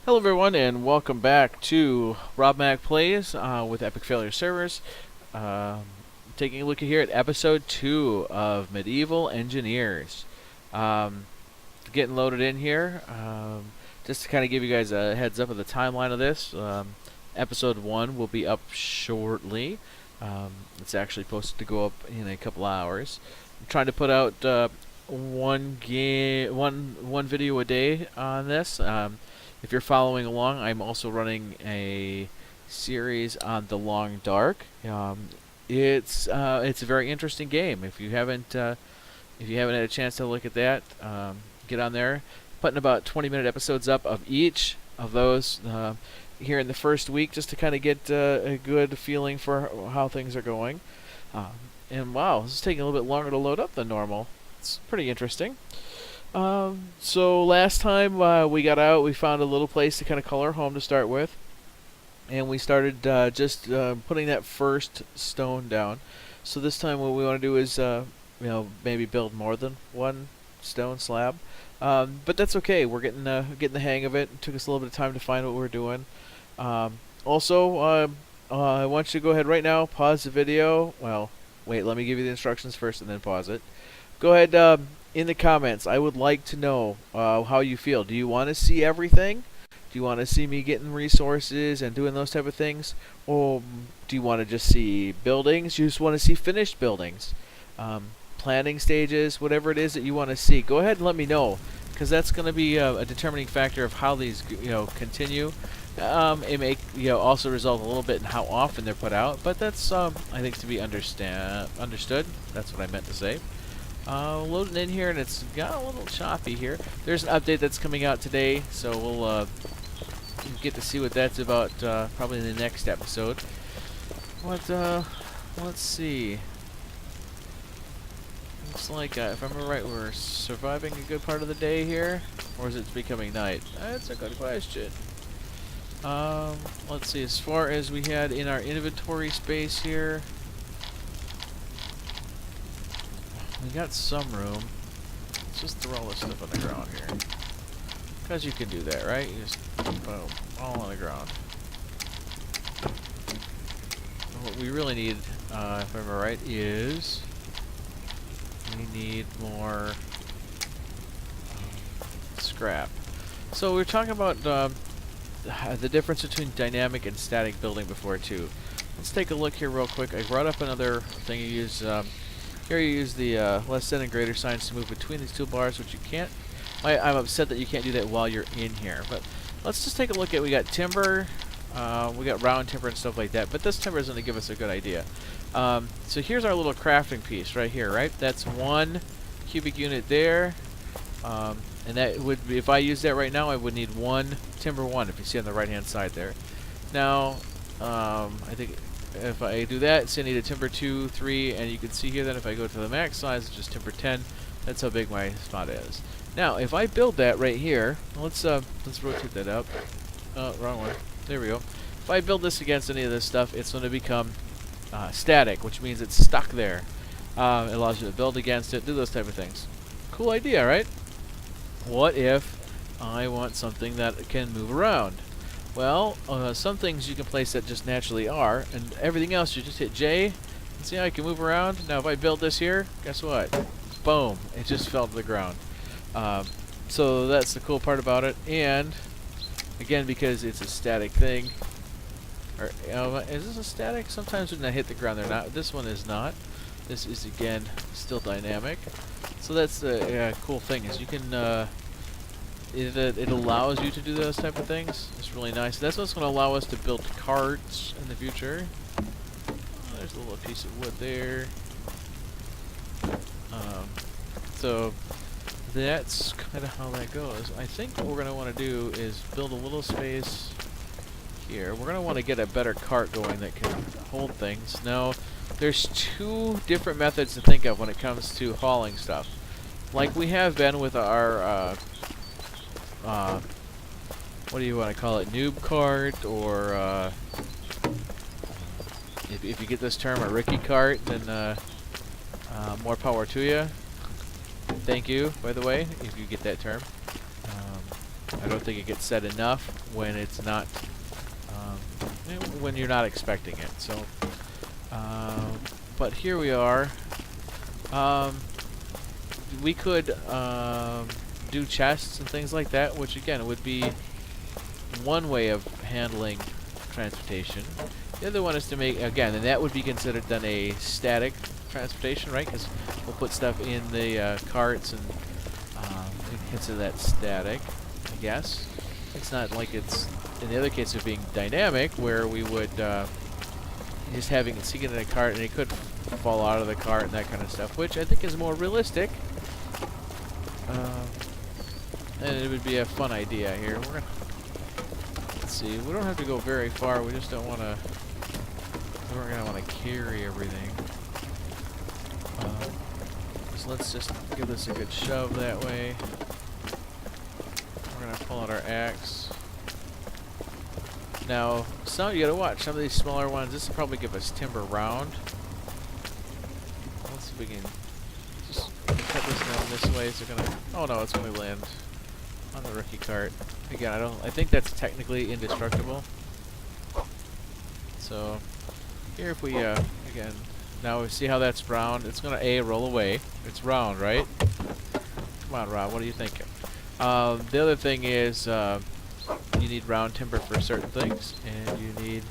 Hello everyone and welcome back to Rob Mac Plays with Epic Failure Servers. Um, Taking a look here at episode 2 of Medieval Engineers. Um, Getting loaded in here. Just to kind of give you guys a heads up of the timeline of this. Episode 1 will be up shortly. It's actually posted to go up in a couple hours. I'm trying to put out one video a day on this. If you're following along, I'm also running a series on The Long Dark. It's a very interesting game. If you haven't had a chance to look at that, get on there. Putting about 20-minute episodes up of each of those here in the first week, just to kind of get a good feeling for how things are going. And wow, this is taking a little bit longer to load up than normal. It's pretty interesting. So last time we got out, we found a little place to kind of call our home to start with, and we started just putting that first stone down. So this time, what we want to do is, maybe build more than one stone slab. But that's okay. We're getting the hang of it. It took us a little bit of time to find what we're doing. Also, I want you to go ahead right now, pause the video. Well, wait. Let me give you the instructions first, and then pause it. Go ahead. In the comments, I would like to know how you feel. Do you want to see everything? Do you want to see me getting resources and doing those type of things? Or do you want to just see buildings? You just want to see finished buildings? Planning stages, whatever it is that you want to see. Go ahead and let me know, because that's going to be a determining factor of how these continue. It may also result a little bit in how often they're put out, but that's I think to be understood. That's what I meant to say. Loading in here, and it's got a little choppy here. There's an update that's coming out today, so we'll get to see what that's about probably in the next episode. Let's see. Looks like, if I remember right, we're surviving a good part of the day here, or is it becoming night? That's a good question. Let's see, as far as we had in our inventory space here, we got some room. Let's just throw all this stuff on the ground here. Because you can do that, right? You just, boom, all on the ground. What we really need, if I remember right, is we need more scrap. So we were talking about the difference between dynamic and static building before, too. Let's take a look here real quick. I brought up another thing you use. Here you use the less than and greater signs to move between these two bars, which you can't. I'm upset that you can't do that while you're in here. But let's just take a look at. We got timber, we got round timber and stuff like that. But this timber is going to give us a good idea. So here's our little crafting piece right here, right? That's 1 cubic unit there, and that would be, if I use that right now, I would need 1 timber 1. If you see on the right-hand side there. Now, I think. If I do that, so I need a timber 2, 3, and you can see here that if I go to the max size, it's just timber 10. That's how big my spot is. Now, if I build that right here, let's rotate that up. Oh, wrong one. There we go. If I build this against any of this stuff, it's going to become static, which means it's stuck there. It allows you to build against it, do those type of things. Cool idea, right? What if I want something that can move around? Well, some things you can place that just naturally are, and everything else you just hit J, and see how I can move around? Now if I build this here, guess what? Boom, it just fell to the ground. So that's the cool part about it, and again, because it's a static thing, or is this a static? Sometimes when I hit the ground they're not. This one is not. This is, again, still dynamic. So that's the cool thing, is you can it allows you to do those type of things. It's really nice. That's what's going to allow us to build carts in the future. There's a little piece of wood there. So that's kind of how that goes. I think what we're going to want to do is build a little space here. We're going to want to get a better cart going that can hold things. Now, there's 2 different methods to think of when it comes to hauling stuff. Like we have been with our what do you want to call it, noob cart, or if you get this term, a Ricky cart, then more power to you. Thank you, by the way, if you get that term. I don't think it gets said enough when it's not, when you're not expecting it. So, but here we are. We could do chests and things like that, which again would be one way of handling transportation. The other one is to make, again, and that would be considered then a static transportation, right? Because we'll put stuff in the carts and consider that static, I guess. It's not like it's, in the other case of being dynamic, where we would just having it sitting in a cart and it could fall out of the cart and that kind of stuff, which I think is more realistic. And it would be a fun idea here. We're gonna, let's see, we don't have to go very far, we just don't want to, we're gonna want to carry everything. So let's just give this a good shove that way. We're gonna pull out our axe. Now, some, you gotta watch, some of these smaller ones, this will probably give us timber round. Let's see if we can just cut this down this way. Is it gonna, oh no, it's gonna land on the rookie cart. Again, I think that's technically indestructible. So, here if we, again, now we see how that's round. It's gonna roll away. It's round, right? Come on, Rob, what are you thinking? The other thing is, you need round timber for certain things, and you need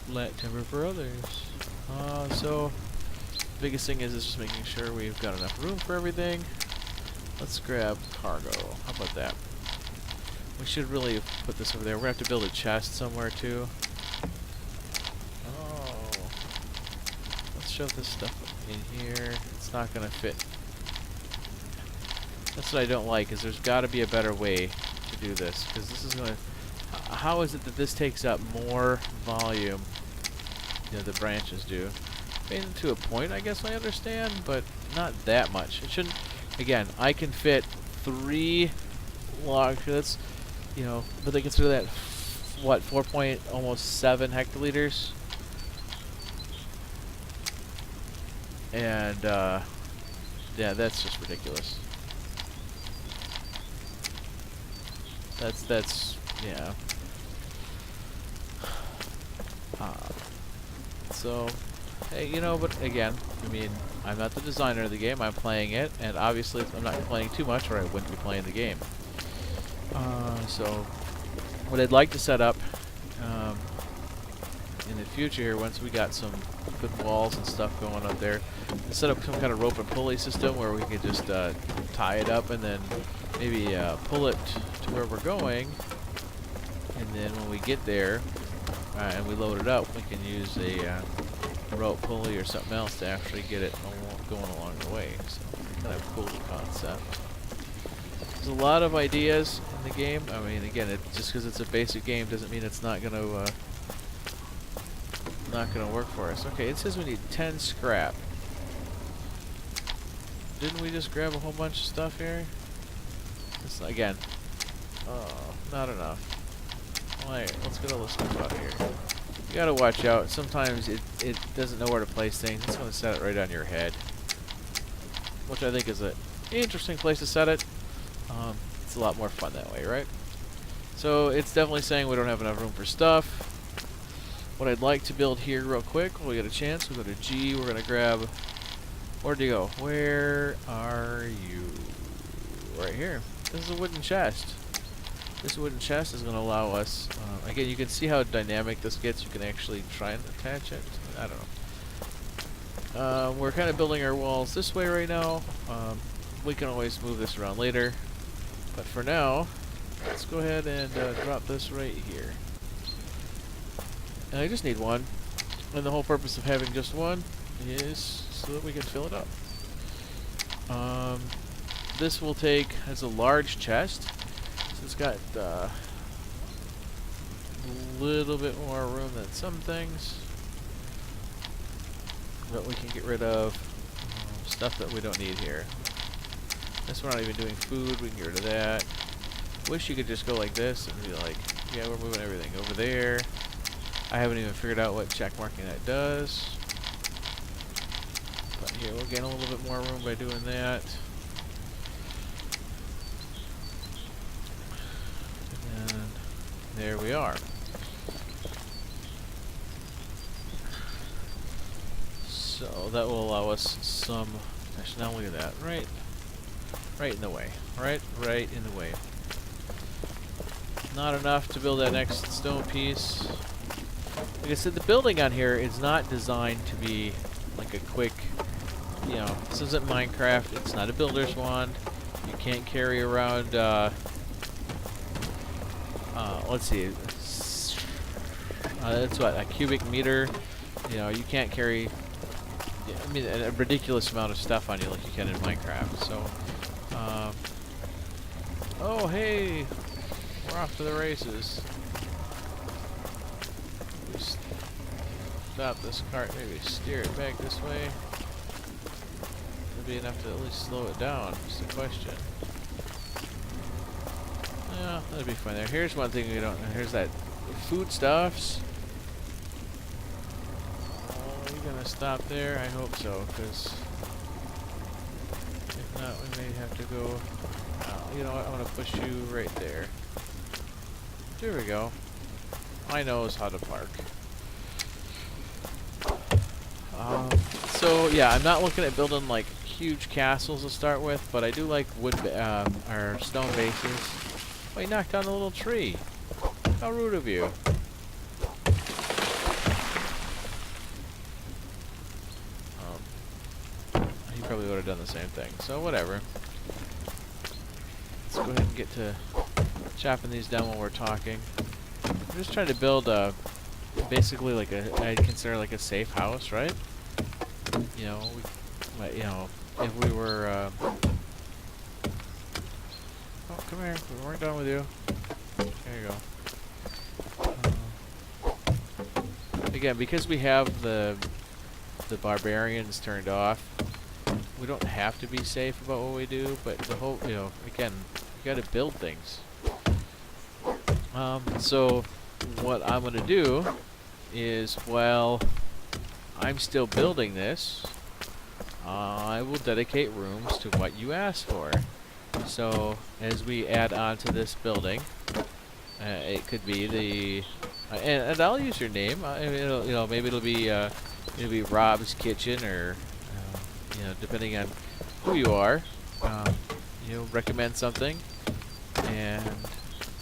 flat timber for others. So, the biggest thing is just making sure we've got enough room for everything. Let's grab cargo. How about that? We should really put this over there. We're gonna have to build a chest somewhere too. Oh, let's shove this stuff in here. It's not gonna fit. That's what I don't like. Is there's got to be a better way to do this, because this is gonna. How is it that this takes up more volume than the branches do? I mean, to a point, I guess I understand, but not that much. It shouldn't. Again, I can fit 3 logs. That's, you know, but they consider that what, 4.7 hectoliters, and yeah, that's just ridiculous. That's yeah. So, hey, you know, but again, I mean, I'm not the designer of the game, I'm playing it, and obviously I'm not playing too much or I wouldn't be playing the game. So, what I'd like to set up in the future here, once we got some good walls and stuff going up there, set up some kind of rope and pulley system where we could just tie it up and then maybe pull it to where we're going, and then when we get there and we load it up, we can use a rope pulley or something else to actually get it going along the way. So, kind of cool concept. There's a lot of ideas in the game. I mean, again, just because it's a basic game doesn't mean it's not gonna work for us. Okay, it says we need 10 scrap. Didn't we just grab a whole bunch of stuff here? This, again, not enough. Alright, let's get all this stuff out of here. You gotta watch out. Sometimes it doesn't know where to place things. It's gonna set it right on your head, which I think is an interesting place to set it. It's a lot more fun that way, right? So it's definitely saying we don't have enough room for stuff. What I'd like to build here real quick, when we get a chance, we'll go to G, we're gonna grab, where'd you go? Where are you? Right here. This is a wooden chest. This wooden chest is gonna allow us, again, you can see how dynamic this gets. You can actually try and attach it. I don't know. We're kind of building our walls this way right now. We can always move this around later. But for now, let's go ahead and drop this right here. And I just need one. And the whole purpose of having just one is so that we can fill it up. This will take, as a large chest. So it's got a little bit more room than some things. But we can get rid of stuff that we don't need here. This we're not even doing food, we can get rid of that. Wish you could just go like this and be like, yeah, we're moving everything over there. I haven't even figured out what check marking that does. But here, we'll gain a little bit more room by doing that. there we are. So that will allow us some. Actually, now look at that. Right in the way. Right in the way. Not enough to build that next stone piece. Like I said, the building on here is not designed to be like a quick, you know, this isn't Minecraft. It's not a builder's wand. You can't carry around, let's see, that's what, a cubic meter. You know, you can't carry, I mean, a ridiculous amount of stuff on you like you can in Minecraft. So, oh, hey, we're off to the races. We stop this cart, maybe steer it back this way. That'd be enough to at least slow it down, just a question. Yeah, that'd be fine there. Here's one thing we don't know. Here's that foodstuffs. Are you gonna stop there? I hope so, because if not, we may have to go. You know what? I'm gonna push you right there. There we go. I knows how to park. So yeah, I'm not looking at building like huge castles to start with, but I do like wood or stone bases. Oh, you knocked down a little tree. How rude of you. He probably would have done the same thing. So whatever. Let's go ahead and get to chopping these down while we're talking. I'm just trying to build a basically like I'd consider like a safe house, right? You know, you know, if we were oh, come here. We weren't done with you. There you go. Again, because we have the barbarians turned off, we don't have to be safe about what we do, but the whole, you know, again, you gotta build things. So what I'm gonna do is, while I'm still building this, I will dedicate rooms to what you asked for. So as we add on to this building, it could be the, and I'll use your name. It'll, you know, maybe it'll be Rob's Kitchen, or you know, depending on who you are, you know, recommend something, and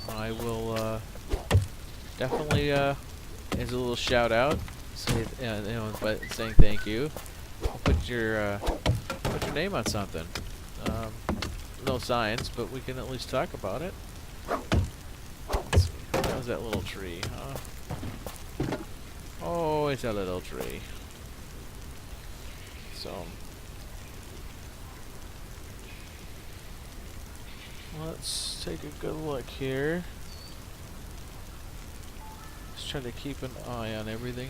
I will definitely, as a little shout out, say, you know, but saying thank you. I'll put your name on something. No science, but we can at least talk about it. Let's see. How's that little tree, huh? Oh, it's a little tree. So let's take a good look here. Just try to keep an eye on everything.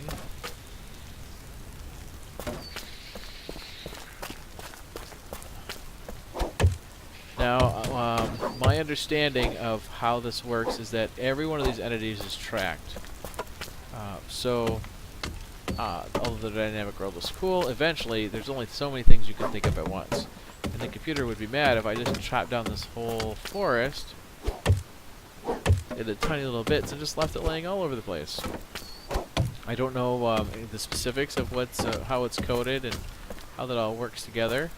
Now, my understanding of how this works is that every one of these entities is tracked. Although the dynamic world is cool, eventually there's only so many things you can think of at once. And the computer would be mad if I just chopped down this whole forest into tiny little bits and just left it laying all over the place. I don't know the specifics of what's how it's coded and how that all works together.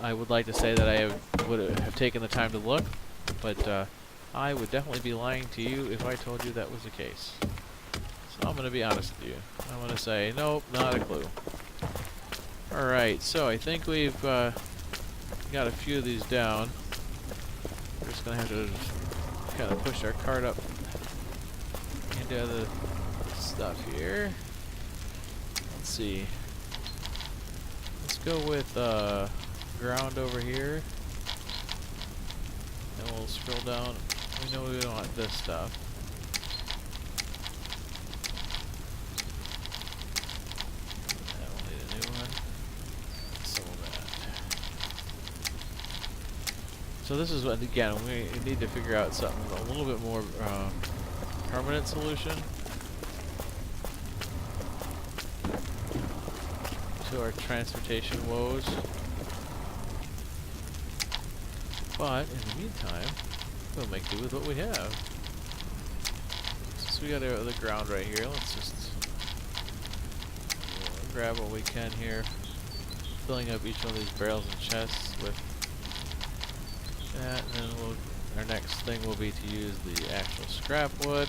I would like to say that I would have taken the time to look, but I would definitely be lying to you if I told you that was the case. So I'm going to be honest with you. I'm going to say, nope, not a clue. Alright, so I think we've got a few of these down. We're just going to have to kind of push our cart up into the stuff here. Let's see. Let's go with ground over here. And we'll scroll down. We know we don't want this stuff. That will need a new one. So that. So this is what, again, we need to figure out something a little bit more permanent solution to our transportation woes. But in the meantime, we'll make do with what we have. so we got the ground right here. Let's just grab what we can here, filling up each one of these barrels and chests with that, and then our next thing will be to use the actual scrap wood.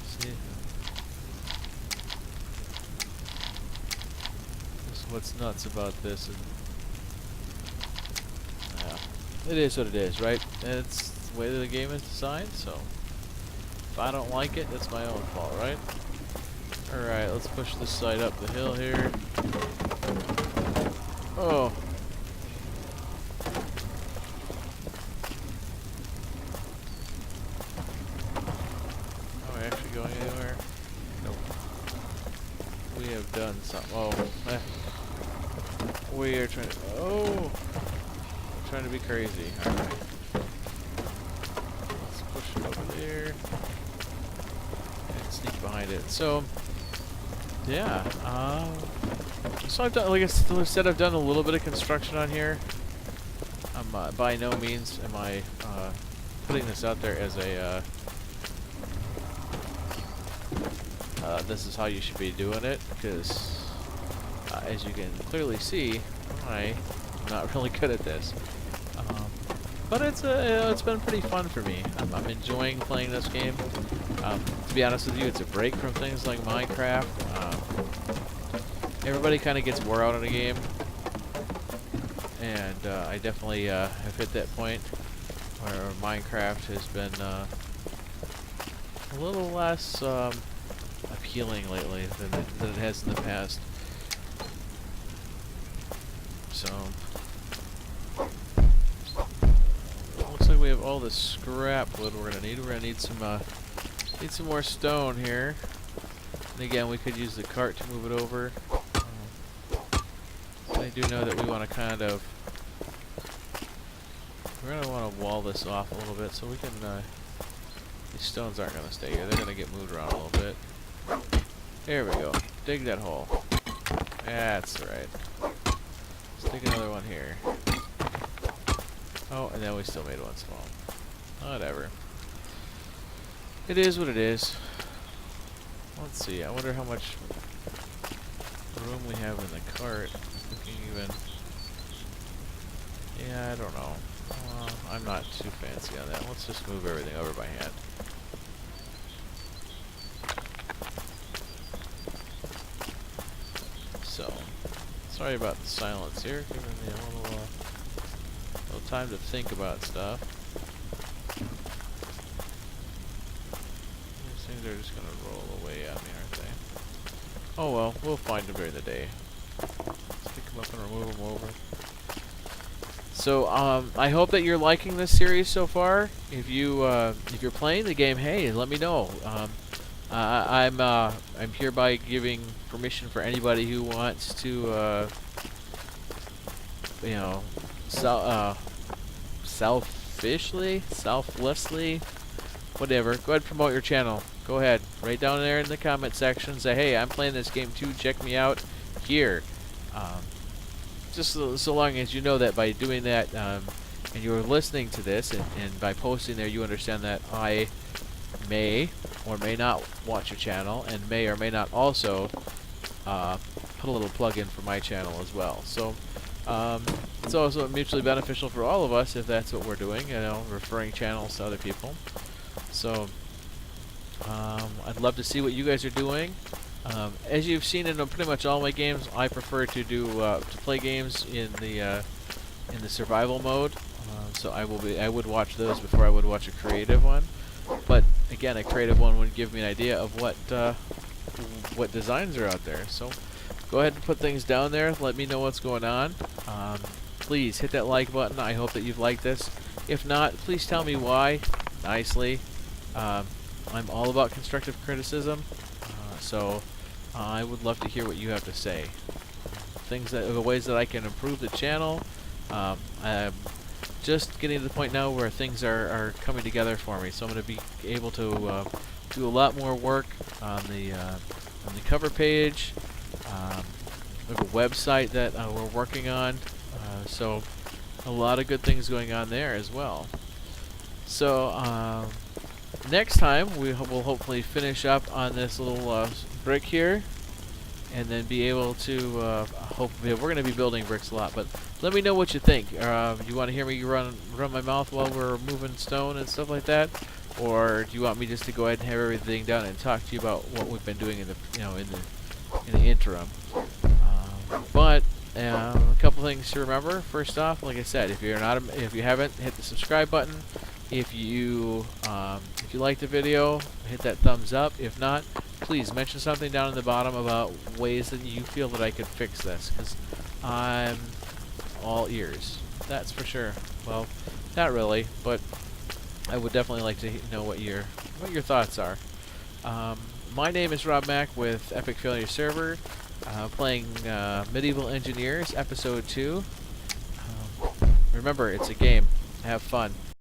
See, this is what's nuts about this. It is what it is, right? It's the way that the game is designed, so if I don't like it, that's my own fault, right? Alright, let's push this side up the hill here. Oh. Are we actually going anywhere? Nope. We have done something. Oh. We are trying to... Oh! Trying to be crazy. Alright. Let's push it over there. And sneak behind it. So, yeah. So I've done, like I said, I've done a little bit of construction on here. By no means am I putting this out there as a this is how you should be doing it, because as you can clearly see, I'm not really good at this. But it's been pretty fun for me. I'm enjoying playing this game. To be honest with you, it's a break from things like Minecraft. Everybody kind of gets wore out on a game, and I definitely have hit that point where Minecraft has been a little less appealing lately than it has in the past. So looks like we have all this scrap wood we're gonna need. We're gonna need some more stone here. And again, we could use the cart to move it over. I do know that we want to we're gonna want to wall this off a little bit so we can. These stones aren't gonna stay here. They're gonna get moved around a little bit. There we go. Dig that hole. That's right. Let's dig another one here. Oh, and then we still made one small. Whatever. It is what it is. Let's see. I wonder how much room we have in the cart. We can even... Yeah, I don't know. I'm not too fancy on that. Let's just move everything over by hand. So, sorry about the silence here. Giving me a little time to think about stuff. These things are just gonna roll away at me, aren't they? Oh well, we'll find them during the day. Let's pick them up and remove them over. So I hope that you're liking this series so far. If you're playing the game, hey, let me know. I'm hereby giving permission for anybody who wants to, selflessly, whatever. Go ahead and promote your channel. Go ahead, right down there in the comment section. Say, hey, I'm playing this game too. Check me out here. Just so long as you know that by doing that, and you're listening to this, and by posting there, you understand that I may or may not watch your channel, and may or may not also put a little plug in for my channel as well. So it's also mutually beneficial for all of us if that's what we're doing, referring channels to other people. So I'd love to see what you guys are doing. As you've seen in pretty much all my games, I prefer to play games in the survival mode. So I would watch those before I would watch a creative one. But again, a creative one would give me an idea of what designs are out there. So go ahead and put things down there. Let me know what's going on. Please hit that like button. I hope that you've liked this. If not, please tell me why, nicely. I'm all about constructive criticism. So I would love to hear what you have to say. The ways that I can improve the channel. I'm just getting to the point now where things are coming together for me. So I'm going to be able to do a lot more work on the cover page. We have a website that we're working on, So a lot of good things going on there as well. So next time will hopefully finish up on this little brick here, and then be able to hopefully we're going to be building bricks a lot. But let me know what you think. You want to hear me run my mouth while we're moving stone and stuff like that, or do you want me just to go ahead and have everything done and talk to you about what we've been doing in the in the interim? But a couple things to remember. First off, like I said, if you haven't, hit the subscribe button. If you like the video, hit that thumbs up. If not, please mention something down in the bottom about ways that you feel that I could fix this, because I'm all ears. That's for sure. Well, not really, but I would definitely like to know what your thoughts are. My name is Rob Mack with Epic Failure Server, playing Medieval Engineers Episode 2. Remember, it's a game. Have fun.